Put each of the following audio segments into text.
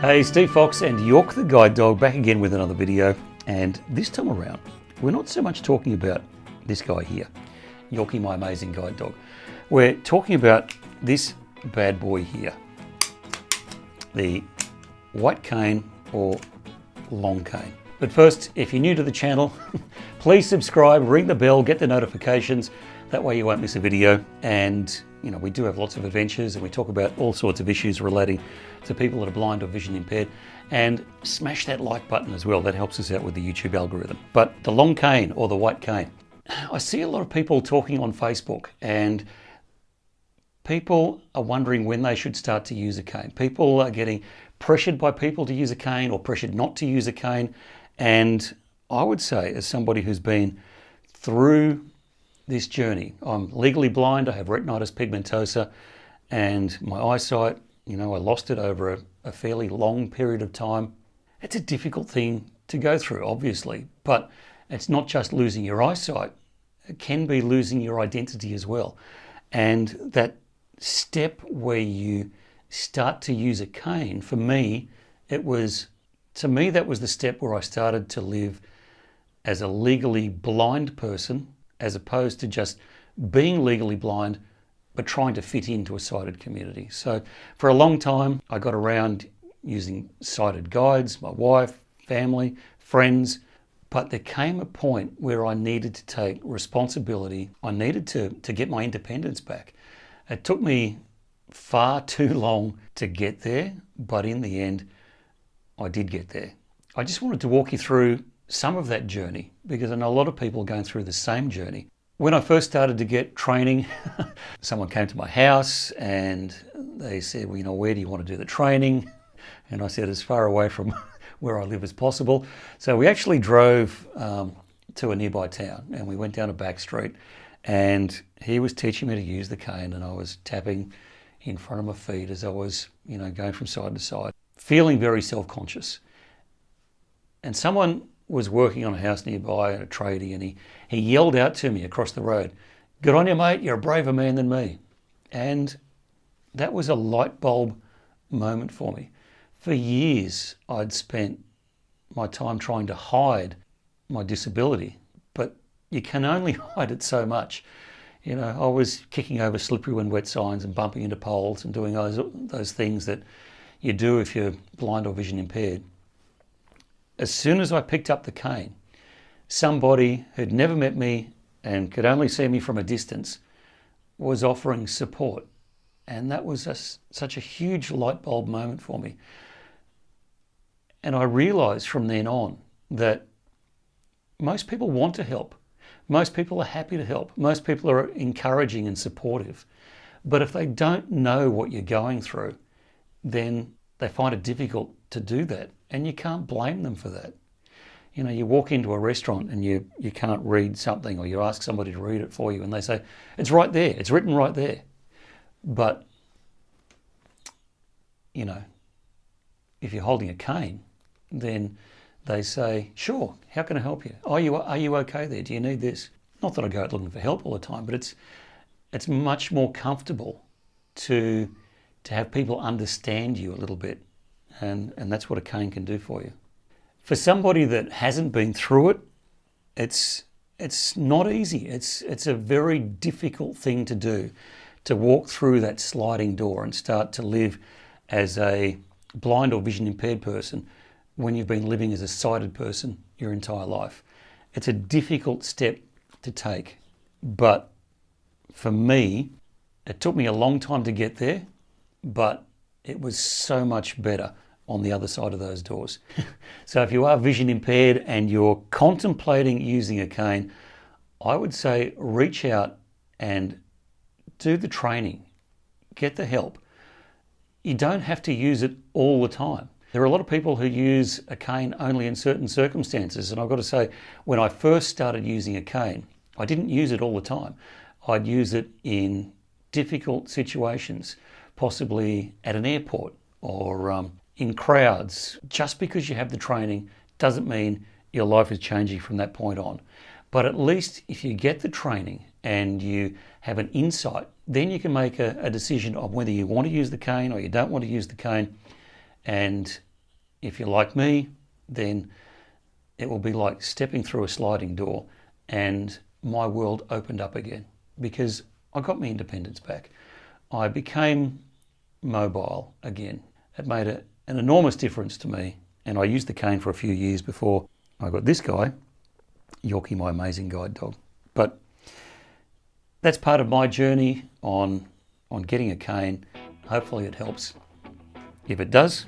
Hey, Steve Fox and York the Guide Dog back again with another video. And this time around, we're not so much talking about this guy here, Yorkie, my amazing guide dog. We're talking about this bad boy here, the white cane or long cane. But first, if you're new to the channel, please subscribe, ring the bell, get the notifications. That way you won't miss a video. And we do have lots of adventures and we talk about all sorts of issues relating to people that are blind or vision impaired. And smash that like button as well. That helps us out with the YouTube algorithm. But the long cane or the white cane. I see a lot of people talking on Facebook and people are wondering when they should start to use a cane. People are getting pressured by people to use a cane or pressured not to use a cane. And I would say, as somebody who's been through this journey, I'm legally blind, I have retinitis pigmentosa, and my eyesight, I lost it over a fairly long period of time. It's a difficult thing to go through, obviously, but it's not just losing your eyesight, it can be losing your identity as well. And that step where you start to use a cane, for me, that was the step where I started to live as a legally blind person, as opposed to just being legally blind, but trying to fit into a sighted community. So for a long time, I got around using sighted guides, my wife, family, friends, but there came a point where I needed to take responsibility. I needed to get my independence back. It took me far too long to get there, but in the end, I did get there. I just wanted to walk you through some of that journey because I know a lot of people are going through the same journey. When I first started to get training, someone came to my house and they said, well, where do you want to do the training? And I said, as far away from where I live as possible. So we actually drove to a nearby town and we went down a back street and he was teaching me to use the cane and I was tapping in front of my feet as I was, going from side to side, feeling very self-conscious. And someone was working on a house nearby, a tradie, and he yelled out to me across the road, "Good on you, mate, you're a braver man than me." And that was a light bulb moment for me. For years, I'd spent my time trying to hide my disability, but you can only hide it so much. I was kicking over slippery when wet signs and bumping into poles and doing those things that you do if you're blind or vision impaired. As soon as I picked up the cane, somebody who'd never met me and could only see me from a distance was offering support. And that was such a huge light bulb moment for me. And I realized from then on that most people want to help. Most people are happy to help. Most people are encouraging and supportive. But if they don't know what you're going through, then they find it difficult to do that. And you can't blame them for that. You walk into a restaurant and you can't read something or you ask somebody to read it for you and they say, it's right there, it's written right there. But, if you're holding a cane, then they say, sure, how can I help you? Are you okay there? Do you need this? Not that I go out looking for help all the time, but it's much more comfortable to have people understand you a little bit. And that's what a cane can do for you. For somebody that hasn't been through it, it's not easy. It's a very difficult thing to do, to walk through that sliding door and start to live as a blind or vision impaired person when you've been living as a sighted person your entire life. It's a difficult step to take, but for me, it took me a long time to get there, but it was so much better on the other side of those doors. So if you are vision impaired and you're contemplating using a cane, I would say reach out and do the training, get the help. You don't have to use it all the time. There are a lot of people who use a cane only in certain circumstances. And I've got to say, when I first started using a cane, I didn't use it all the time. I'd use it in difficult situations, possibly at an airport or in crowds. Just because you have the training doesn't mean your life is changing from that point on. But at least if you get the training and you have an insight, then you can make a decision of whether you want to use the cane or you don't want to use the cane. And If you're like me, then it will be like stepping through a sliding door and my world opened up again because I got my independence back. I became mobile again. It made an enormous difference to me, and I used the cane for a few years before I got this guy, Yorkie, my amazing guide dog. But that's part of my journey on getting a cane. Hopefully it helps. If it does,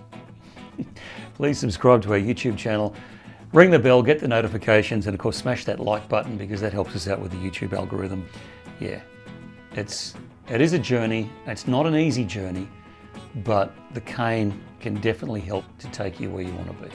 please subscribe to our YouTube channel, ring the bell, get the notifications, and of course smash that like button because that helps us out with the YouTube algorithm. Yeah, it is a journey. It's not an easy journey, but the cane can definitely help to take you where you want to be.